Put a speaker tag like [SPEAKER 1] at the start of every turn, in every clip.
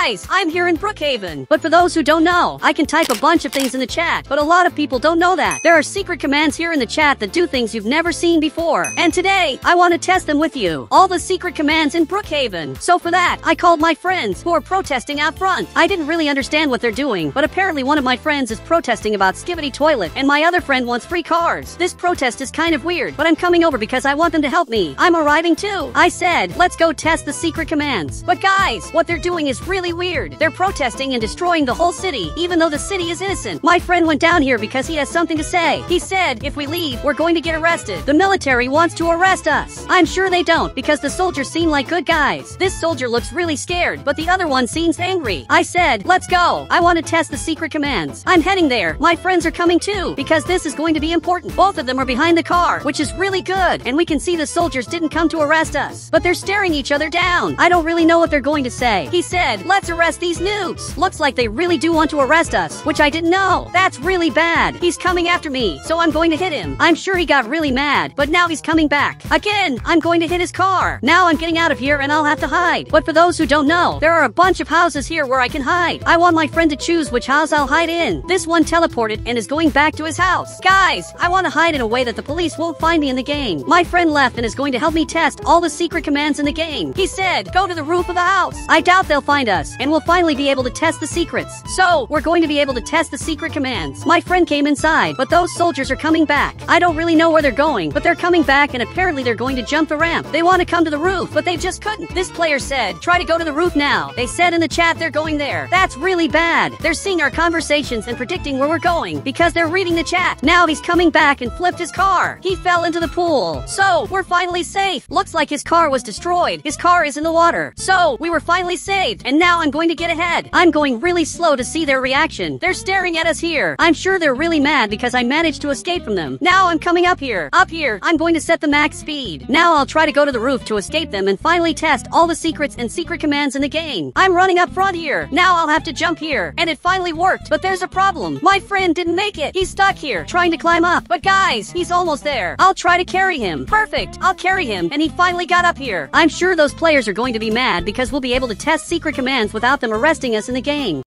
[SPEAKER 1] Guys, I'm here in Brookhaven. But for those who don't know, I can type a bunch of things in the chat, but a lot of people don't know that. There are secret commands here in the chat that do things you've never seen before. And today, I want to test them with you. All the secret commands in Brookhaven. So for that, I called my friends who are protesting out front. I didn't really understand what they're doing, but apparently one of my friends is protesting about Skibidi Toilet, and my other friend wants free cars. This protest is kind of weird, but I'm coming over because I want them to help me. I'm arriving too. I said, let's go test the secret commands. But guys, what they're doing is really weird. They're protesting and destroying the whole city, even though the city is innocent. My friend went down here because he has something to say. He said, if we leave, we're going to get arrested. The military wants to arrest us. I'm sure they don't, because the soldiers seem like good guys. This soldier looks really scared, but the other one seems angry. I said, let's go. I want to test the secret commands. I'm heading there. My friends are coming too, because this is going to be important. Both of them are behind the car, which is really good, and we can see the soldiers didn't come to arrest us, but they're staring each other down. I don't really know what they're going to say. He said, let's arrest these noobs. Looks like they really do want to arrest us, which I didn't know. That's really bad. He's coming after me, so I'm going to hit him. I'm sure he got really mad, but now he's coming back. Again, I'm going to hit his car. Now I'm getting out of here and I'll have to hide. But for those who don't know, there are a bunch of houses here where I can hide. I want my friend to choose which house I'll hide in. This one teleported and is going back to his house. Guys, I want to hide in a way that the police won't find me in the game. My friend left and is going to help me test all the secret commands in the game. He said, go to the roof of the house. I doubt they'll find us, and we'll finally be able to test the secrets. So, we're going to be able to test the secret commands. My friend came inside, but those soldiers are coming back. I don't really know where they're going, but they're coming back and apparently they're going to jump the ramp. They want to come to the roof, but they just couldn't. This player said, try to go to the roof now. They said in the chat they're going there. That's really bad. They're seeing our conversations and predicting where we're going because they're reading the chat. Now he's coming back and flipped his car. He fell into the pool. So, we're finally safe. Looks like his car was destroyed. His car is in the water. So, we were finally saved. And now I'm going to get ahead. I'm going really slow to see their reaction. They're staring at us here. I'm sure they're really mad because I managed to escape from them. Now I'm coming up here. Up here, I'm going to set the max speed. Now I'll try to go to the roof to escape them and finally test all the secrets and secret commands in the game. I'm running up front here. Now I'll have to jump here. And it finally worked. But there's a problem. My friend didn't make it. He's stuck here, trying to climb up. But guys, he's almost there. I'll try to carry him. Perfect. I'll carry him. And he finally got up here. I'm sure those players are going to be mad because we'll be able to test secret commands without them arresting us in the game.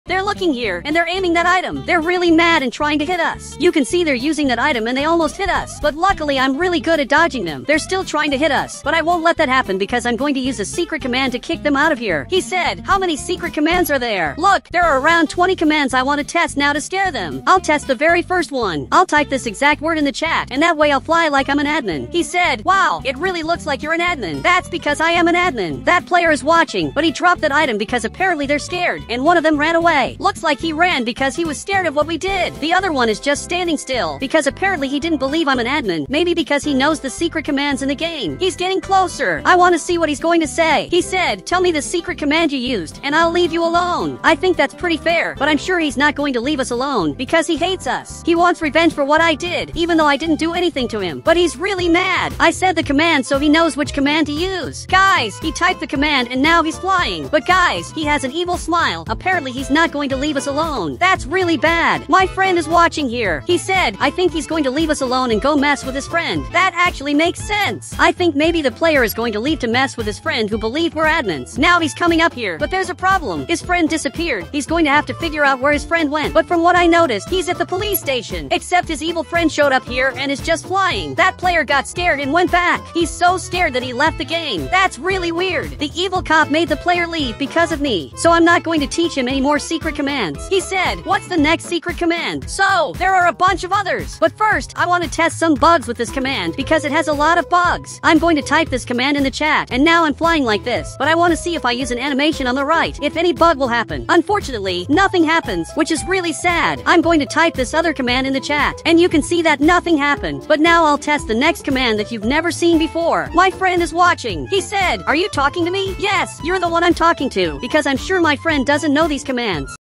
[SPEAKER 1] They're looking here, and they're aiming that item. They're really mad and trying to hit us. You can see they're using that item and they almost hit us. But luckily, I'm really good at dodging them. They're still trying to hit us, but I won't let that happen because I'm going to use a secret command to kick them out of here. He said, how many secret commands are there? Look, there are around 20 commands I want to test now to scare them. I'll test the very first one. I'll type this exact word in the chat, and that way I'll fly like I'm an admin. He said, wow, it really looks like you're an admin. That's because I am an admin. That player is watching, but he dropped that item because apparently they're scared, and one of them ran away. Looks like he ran because he was scared of what we did. The other one is just standing still because apparently he didn't believe I'm an admin. Maybe because he knows the secret commands in the game. He's getting closer. I want to see what he's going to say. He said, tell me the secret command you used and I'll leave you alone. I think that's pretty fair, but I'm sure he's not going to leave us alone because he hates us. He wants revenge for what I did, even though I didn't do anything to him. But he's really mad. I said the command so he knows which command to use. Guys, he typed the command and now he's flying. But guys, he has an evil smile. Apparently he's not going to leave us alone. That's really bad. My friend is watching here. He said, I think he's going to leave us alone and go mess with his friend. That actually makes sense. I think maybe the player is going to leave to mess with his friend who believed we're admins. Now he's coming up here, but there's a problem. His friend disappeared. He's going to have to figure out where his friend went. But from what I noticed, he's at the police station. Except his evil friend showed up here and is just flying. That player got scared and went back. He's so scared that he left the game. That's really weird. The evil cop made the player leave because of me. So I'm not going to teach him any more secret commands. He said, what's the next secret command? So, there are a bunch of others. But first, I want to test some bugs with this command because it has a lot of bugs. I'm going to type this command in the chat, and now I'm flying like this. But I want to see if I use an animation on the right, if any bug will happen. Unfortunately, nothing happens, which is really sad. I'm going to type this other command in the chat, and you can see that nothing happened. But now I'll test the next command that you've never seen before. My friend is watching. He said, are you talking to me? Yes, you're the one I'm talking to, because I'm sure my friend doesn't know these commands.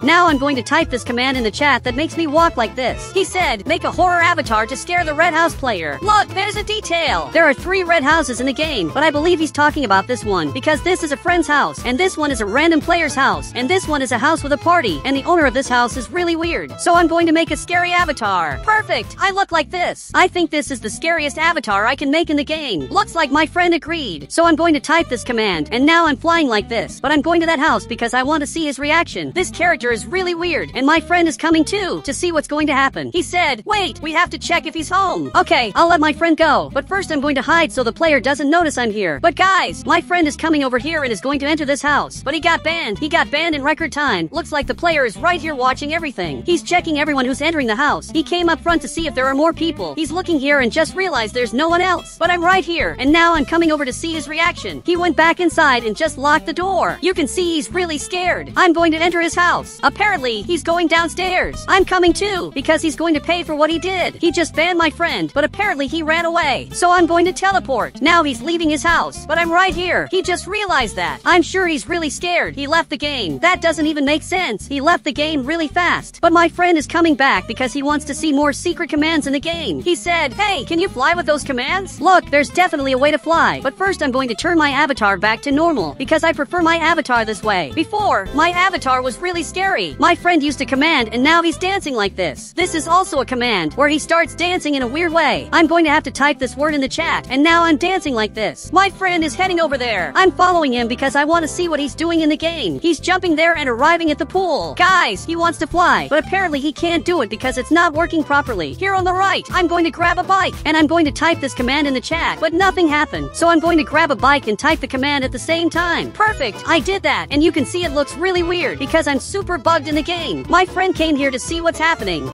[SPEAKER 1] Now I'm going to type this command in the chat that makes me walk like this. He said, make a horror avatar to scare the red house player. Look, there's a detail. There are 3 red houses in the game, but I believe he's talking about this one because this is a friend's house, and this one is a random player's house, and this one is a house with a party, and the owner of this house is really weird. So I'm going to make a scary avatar. Perfect. I look like this. I think this is the scariest avatar I can make in the game. Looks like my friend agreed. So I'm going to type this command, and now I'm flying like this, but I'm going to that house because I want to see his reaction. This character is really weird, and my friend is coming too to see what's going to happen. He said, wait, we have to check if he's home. Okay, I'll let my friend go, but first I'm going to hide so the player doesn't notice I'm here. But guys, my friend is coming over here and is going to enter this house, but he got banned. He got banned in record time. Looks like the player is right here watching everything. He's checking everyone who's entering the house. He came up front to see if there are more people. He's looking here and just realized there's no one else. But I'm right here, and now I'm coming over to see his reaction. He went back inside and just locked the door. You can see he's really scared. I'm going to enter his house. Apparently, he's going downstairs. I'm coming too, because he's going to pay for what he did. He just banned my friend, but apparently he ran away. So I'm going to teleport. Now he's leaving his house, but I'm right here. He just realized that. I'm sure he's really scared. He left the game. That doesn't even make sense. He left the game really fast. But my friend is coming back because he wants to see more secret commands in the game. He said, hey, can you fly with those commands? Look, there's definitely a way to fly. But first I'm going to turn my avatar back to normal because I prefer my avatar this way. Before, my avatar was really scary. My friend used a command and now he's dancing like this. This is also a command where he starts dancing in a weird way. I'm going to have to type this word in the chat, and now I'm dancing like this. My friend is heading over there. I'm following him because I want to see what he's doing in the game. He's jumping there and arriving at the pool. Guys, he wants to fly, but apparently he can't do it because it's not working properly. Here on the right, I'm going to grab a bike, and I'm going to type this command in the chat, but nothing happened. So I'm going to grab a bike and type the command at the same time. Perfect, I did that, and you can see it looks really weird because I'm super bugged in the game. My friend came here to see what's happening.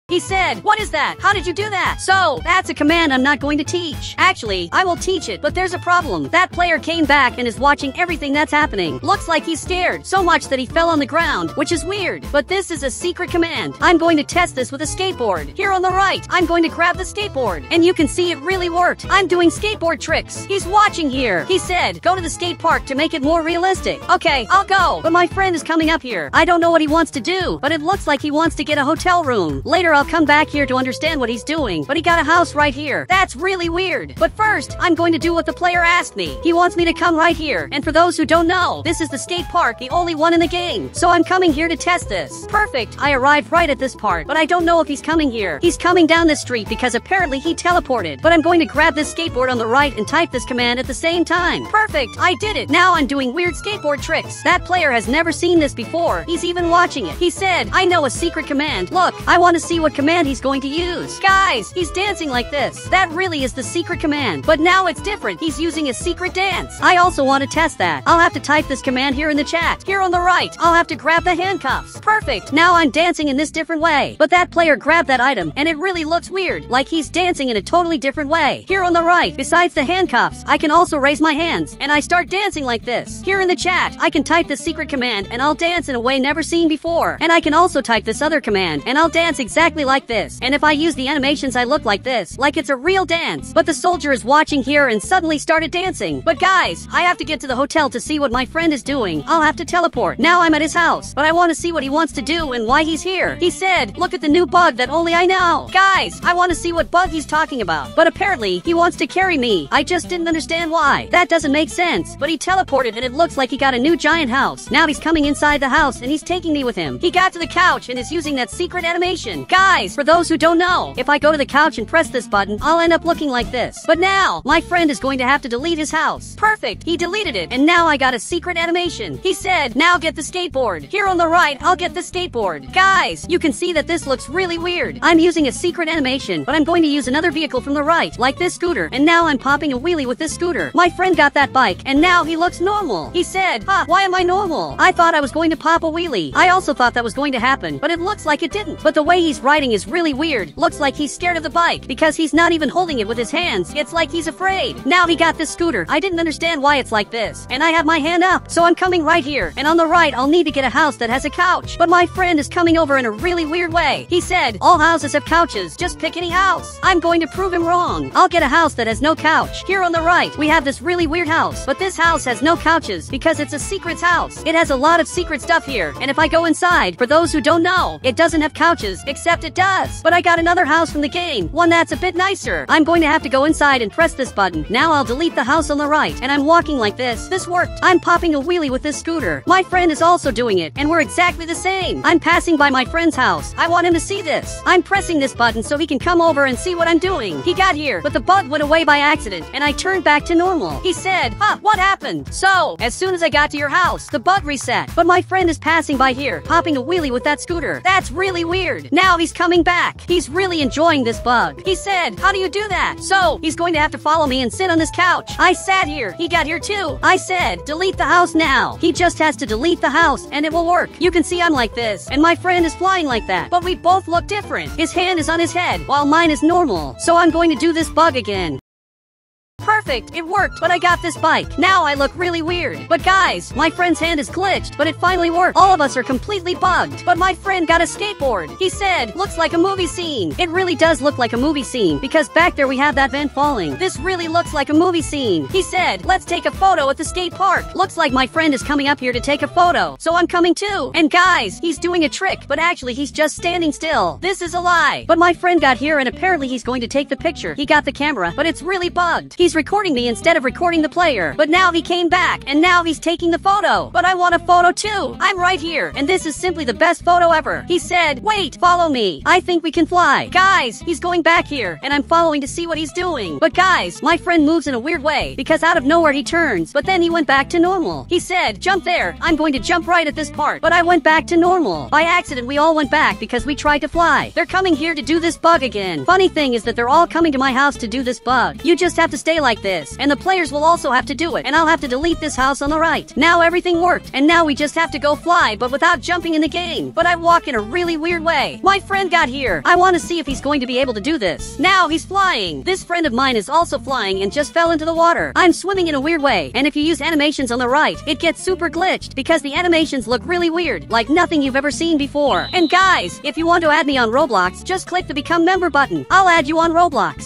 [SPEAKER 1] He said, what is that? How did you do that? So, that's a command I'm not going to teach. Actually, I will teach it, but there's a problem. That player came back and is watching everything that's happening. Looks like he's scared so much that he fell on the ground, which is weird. But this is a secret command. I'm going to test this with a skateboard. Here on the right, I'm going to grab the skateboard, and you can see it really worked. I'm doing skateboard tricks. He's watching here. He said, go to the skate park to make it more realistic. Okay, I'll go, but my friend is coming up here. I don't know what he wants to do, but it looks like he wants to get a hotel room. Later, I'll come back here to understand what he's doing, but he got a house right here. That's really weird. But first, I'm going to do what the player asked me. He wants me to come right here, and for those who don't know, this is the skate park, the only one in the game. So I'm coming here to test this. Perfect. I arrived right at this part, but I don't know if he's coming here. He's coming down this street because apparently he teleported. But I'm going to grab this skateboard on the right and type this command at the same time. Perfect. I did it. Now I'm doing weird skateboard tricks. That player has never seen this before. He's even watching it. He said, I know a secret command. Look, I want to see what command he's going to use. Guys, he's dancing like this. That really is the secret command, but now it's different. He's using a secret dance. I also want to test that. I'll have to type this command here in the chat. Here on the right, I'll have to grab the handcuffs. Perfect. Now I'm dancing in this different way, but that player grabbed that item and it really looks weird, like he's dancing in a totally different way. Here on the right, besides the handcuffs, I can also raise my hands and I start dancing like this. Here in the chat, I can type the secret command and I'll dance in a way never seen before. And I can also type this other command and I'll dance exactly like this. And if I use the animations, I look like this, like it's a real dance. But the soldier is watching here and suddenly started dancing. But guys, I have to get to the hotel to see what my friend is doing. I'll have to teleport. Now I'm at his house, but I want to see what he wants to do and why he's here. He said, look at the new bug that only I know. Guys, I want to see what bug he's talking about. But apparently, he wants to carry me. I just didn't understand why. That doesn't make sense. But he teleported and it looks like he got a new giant house. Now he's coming inside the house and he's taking me with him. He got to the couch and is using that secret animation. Guys, for those who don't know, if I go to the couch and press this button, I'll end up looking like this. But now, my friend is going to have to delete his house. Perfect, he deleted it, and now I got a secret animation. He said, now get the skateboard. Here on the right, I'll get the skateboard. Guys, you can see that this looks really weird. I'm using a secret animation, but I'm going to use another vehicle from the right, like this scooter, and now I'm popping a wheelie with this scooter. My friend got that bike, and now he looks normal. He said, why am I normal? I thought I was going to pop a wheelie. I also thought that was going to happen, but it looks like it didn't. But the way he's writing is really weird. Looks like he's scared of the bike because he's not even holding it with his hands. It's like he's afraid. Now he got this scooter. I didn't understand why it's like this. And I have my hand up, so I'm coming right here. And on the right, I'll need to get a house that has a couch. But my friend is coming over in a really weird way. He said, all houses have couches. Just pick any house. I'm going to prove him wrong. I'll get a house that has no couch. Here on the right, we have this really weird house. But this house has no couches because it's a secrets house. It has a lot of secret stuff here. And if I go inside, for those who don't know, it doesn't have couches, except it does. But I got another house from the game, one that's a bit nicer. I'm going to have to go inside and press this button. Now I'll delete the house on the right, and I'm walking like this. This worked. I'm popping a wheelie with this scooter. My friend is also doing it, and we're exactly the same. I'm passing by my friend's house. I want him to see this. I'm pressing this button so he can come over and see what I'm doing. He got here, but the bug went away by accident, and I turned back to normal. He said, huh, what happened? So, as soon as I got to your house, the bug reset. But my friend is passing by here, popping a wheelie with that scooter. That's really weird. Now he's coming back. He's really enjoying this bug. He said, how do you do that? So, he's going to have to follow me and sit on this couch. I sat here. He got here too. I said, delete the house now. He just has to delete the house and it will work. You can see I'm like this, and my friend is flying like that. But we both look different. His hand is on his head, while mine is normal. So I'm going to do this bug again. Perfect, it worked, but I got this bike. Now I look really weird. But guys, my friend's hand is glitched, but it finally worked. All of us are completely bugged. But my friend got a skateboard. He said, looks like a movie scene. It really does look like a movie scene, because back there we have that vent falling. This really looks like a movie scene. He said, let's take a photo at the skate park. Looks like my friend is coming up here to take a photo. So I'm coming too. And guys, he's doing a trick, but actually he's just standing still. This is a lie. But my friend got here and apparently he's going to take the picture. He got the camera, but it's really bugged. He's recording me instead of recording the player. But now he came back, and now he's taking the photo. But I want a photo too. I'm right here, and this is simply the best photo ever. He said, wait, follow me. I think we can fly. Guys, he's going back here, and I'm following to see what he's doing. But guys, my friend moves in a weird way, because out of nowhere he turns, but then he went back to normal. He said, jump there. I'm going to jump right at this part. But I went back to normal. By accident, we all went back because we tried to fly. They're coming here to do this bug again. Funny thing is that they're all coming to my house to do this bug. You just have to stay like this. And the players will also have to do it. And I'll have to delete this house on the right. Now everything worked. And now we just have to go fly, but without jumping in the game. But I walk in a really weird way. My friend got here. I want to see if he's going to be able to do this. Now he's flying. This friend of mine is also flying and just fell into the water. I'm swimming in a weird way. And if you use animations on the right, it gets super glitched because the animations look really weird, like nothing you've ever seen before. And guys, if you want to add me on Roblox, just click the become member button. I'll add you on Roblox.